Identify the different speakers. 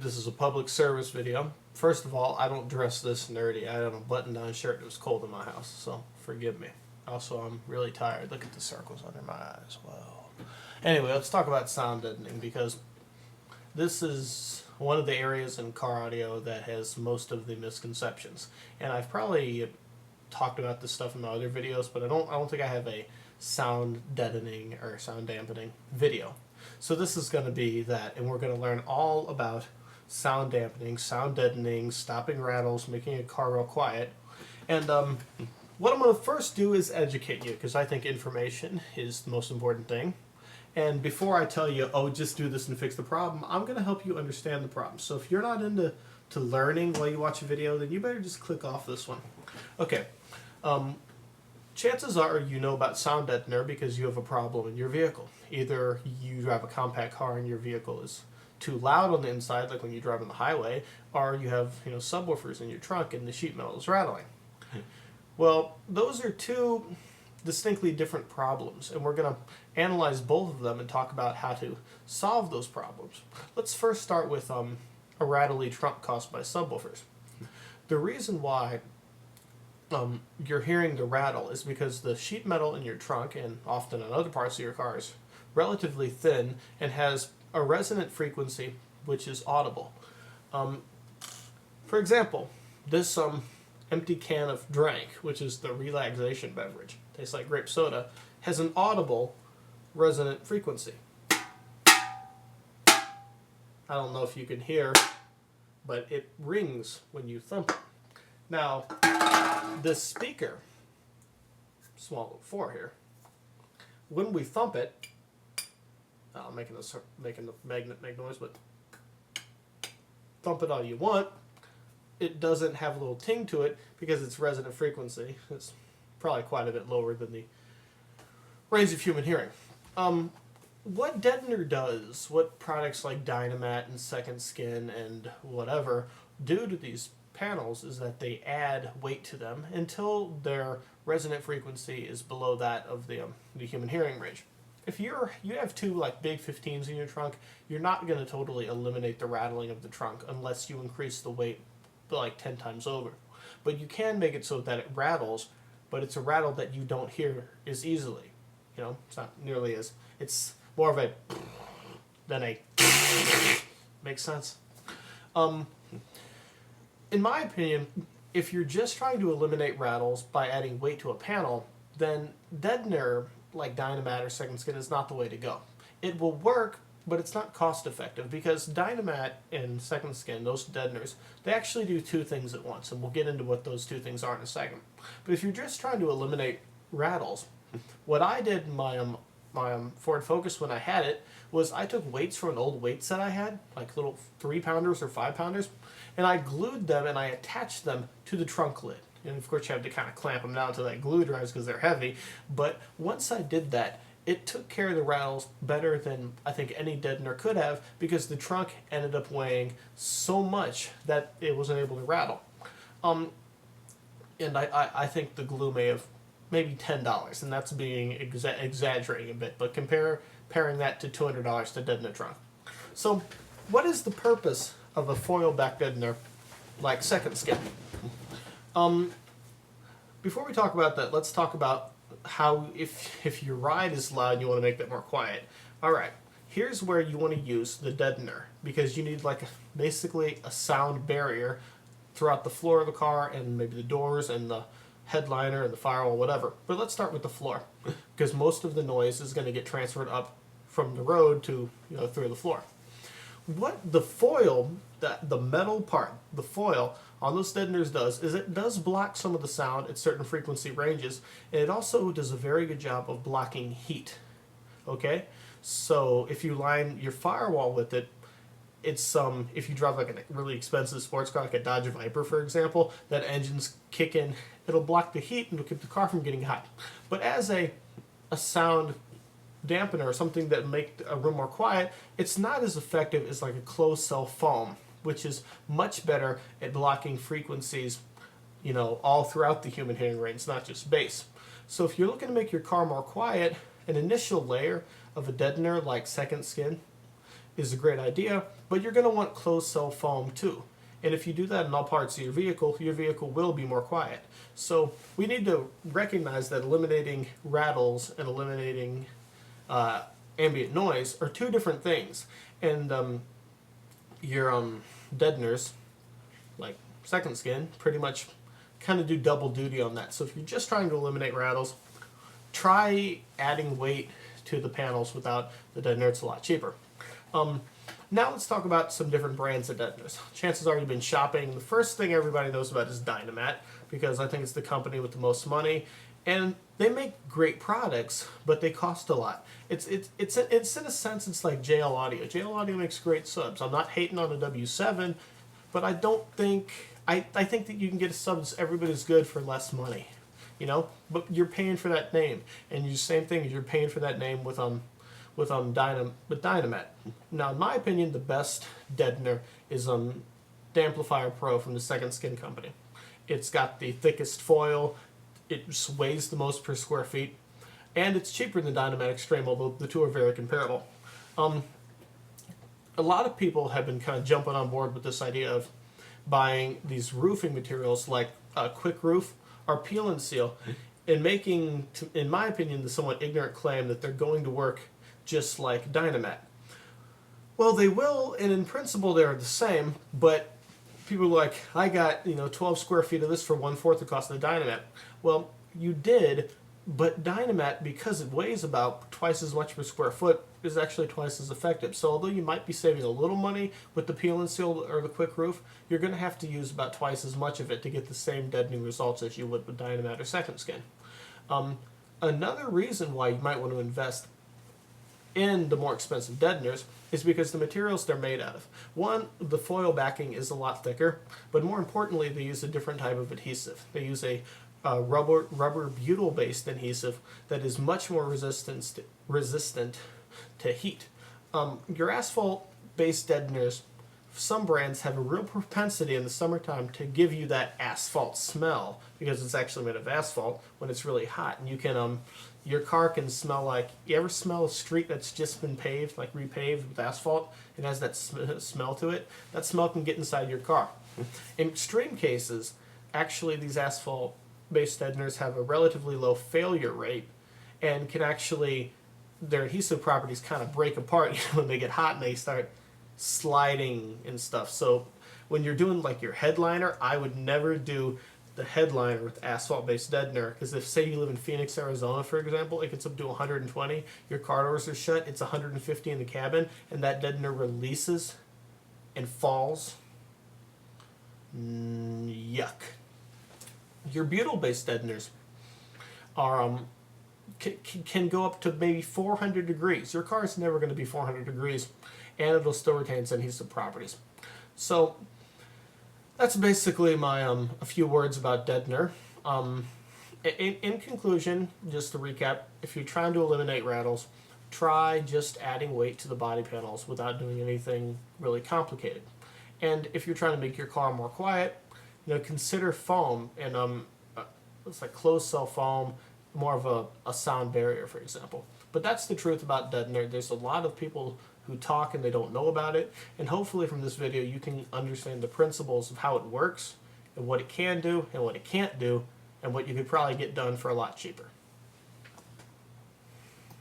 Speaker 1: This is a public service video. First of all, I don't dress this nerdy. I have a button-down shirt. It was cold in my house, so forgive me. Also, I'm really tired. Look at the circles under my eyes. Wow. Anyway, let's talk about sound deadening, because this is one of the areas in car audio that has most of the misconceptions. And I've probably talked about this stuff in my other videos, but I don't think I have a sound deadening or sound dampening video. So this is going to be that, and we're going to learn all about sound dampening, sound deadening, stopping rattles, making a car real quiet. And what I'm going to first do is educate you, because I think information is the most important thing. And before I tell you, oh, just do this and fix the problem, I'm going to help you understand the problem. So if you're not into learning while you watch a video, then you better just click off this one. Okay. Chances are you know about sound deadener because you have a problem in your vehicle. Either you have a compact car and your vehicle is too loud on the inside, like when you drive on the highway, or you have subwoofers in your trunk and the sheet metal is rattling. Well, those are two distinctly different problems, and we're going to analyze both of them and talk about how to solve those problems. Let's first start with a rattly trunk caused by subwoofers. The reason why you're hearing the rattle is because the sheet metal in your trunk, and often on other parts of your car, is relatively thin and has a resonant frequency which is audible. For example, this empty can of Drank, which is the relaxation beverage, tastes like grape soda, has an audible resonant frequency. I don't know if you can hear, but it rings when you thump it. Now, this speaker, small 4 here, when we thump it, I'm making the magnet make noise, but thump it all you want, it doesn't have a little ting to it because it's resonant frequency. It's probably quite a bit lower than the range of human hearing. What Deadener does, what products like Dynamat and Second Skin and whatever do to these panels, is that they add weight to them until their resonant frequency is below that of the human hearing range. If you have two like big 15s in your trunk, you're not going to totally eliminate the rattling of the trunk unless you increase the weight like 10 times over. But you can make it so that it rattles, but it's a rattle that you don't hear as easily. It's not nearly as, it's more of a than a makes sense. In my opinion, if you're just trying to eliminate rattles by adding weight to a panel, then Deadener, like Dynamat or Second Skin, is not the way to go. It will work, but it's not cost effective, because Dynamat and Second Skin, those Deadeners, they actually do two things at once, and we'll get into what those two things are in a second. But if you're just trying to eliminate rattles, what I did in my Ford Focus when I had it was I took weights from an old weight set I had, like little 3-pounders or 5-pounders, and I glued them and I attached them to the trunk lid. And of course you have to kind of clamp them down until that glue dries because they're heavy. But once I did that, it took care of the rattles better than I think any Deadener could have, because the trunk ended up weighing so much that it wasn't able to rattle. And I think the glue may have maybe $10, and that's being exaggerating a bit, but comparing that to $200 to deaden a trunk. So what is the purpose of a foil back deadener like Second Skin? Before we talk about that, let's talk about how, if your ride is loud and you want to make that more quiet. Alright, here's where you want to use the deadener, because you need basically a sound barrier throughout the floor of the car and maybe the doors and the headliner and the firewall, whatever. But let's start with the floor, because most of the noise is going to get transferred up from the road to through the floor. What the foil, the metal part, the foil on those deadeners does is it does block some of the sound at certain frequency ranges, and it also does a very good job of blocking heat. Okay, so if you line your firewall with it, it's if you drive like a really expensive sports car, like a Dodge Viper, for example, that engine's kick in, it'll block the heat and it'll keep the car from getting hot. But as a sound dampener, or something that make a room more quiet, it's not as effective as like a closed cell foam, which is much better at blocking frequencies, all throughout the human hearing range, not just bass. So if you're looking to make your car more quiet, an initial layer of a deadener like Second Skin is a great idea, but you're going to want closed cell foam too. And if you do that in all parts of your vehicle will be more quiet. So we need to recognize that eliminating rattles and eliminating ambient noise are two different things. And your deadeners, like Second Skin, pretty much kind of do double duty on that. So if you're just trying to eliminate rattles, try adding weight to the panels without the deadener. It's a lot cheaper. Now let's talk about some different brands of deadeners. Chances are you've been shopping. The first thing everybody knows about is Dynamat, because I think it's the company with the most money, and they make great products, but they cost a lot. It's in a sense it's like JL Audio. JL Audio makes great subs. I'm not hating on the W7, but I don't think I think that you can get a sub that's every bit as good for less money, you know. But you're paying for that name, and the same thing is you're paying for that name with Dynamat. Now, in my opinion, the best deadener is the Amplifier Pro from the Second Skin company. It's got the thickest foil, it weighs the most per square feet, and it's cheaper than Dynamat Extreme, although the two are very comparable. A lot of people have been kind of jumping on board with this idea of buying these roofing materials like Quick Roof or Peel and Seal, and making, in my opinion, the somewhat ignorant claim that they're going to work just like Dynamat. Well, they will, and in principle they're the same, but people are like, I got 12 square feet of this for 1/4 the cost of the Dynamat. Well, you did, but Dynamat, because it weighs about twice as much per square foot, is actually twice as effective. So although you might be saving a little money with the Peel and Seal or the Quick Roof, you're going to have to use about twice as much of it to get the same deadening results as you would with Dynamat or Second Skin. Another reason why you might want to invest in the more expensive deadeners is because the materials they're made out of. One, the foil backing is a lot thicker, but more importantly, they use a different type of adhesive. They use a rubber butyl-based adhesive that is much more resistant to heat. Your asphalt-based deadeners, some brands have a real propensity in the summertime to give you that asphalt smell because it's actually made of asphalt when it's really hot, and you can your car can smell like, you ever smell a street that's just been paved, like repaved with asphalt? It has that smell to it. That smell can get inside your car. In extreme cases, actually these asphalt-based deadeners have a relatively low failure rate and can actually, their adhesive properties kind of break apart when they get hot and they start sliding and stuff. So when you're doing like your headliner, I would never do the headliner with asphalt-based deadener, because if, say, you live in Phoenix, Arizona, for example, it gets up to 120, your car doors are shut, it's 150 in the cabin, and that deadener releases and falls. Yuck. Your butyl-based deadeners are can go up to maybe 400 degrees. Your car is never going to be 400 degrees, and it'll still retain its adhesive properties. So that's basically my a few words about deadener. In conclusion, just to recap, if you're trying to eliminate rattles, try just adding weight to the body panels without doing anything really complicated. And if you're trying to make your car more quiet, consider foam, and it's like closed cell foam, more of a sound barrier, for example. But that's the truth about deadener. There's a lot of people who talk and they don't know about it, and hopefully from this video you can understand the principles of how it works and what it can do and what it can't do and what you could probably get done for a lot cheaper.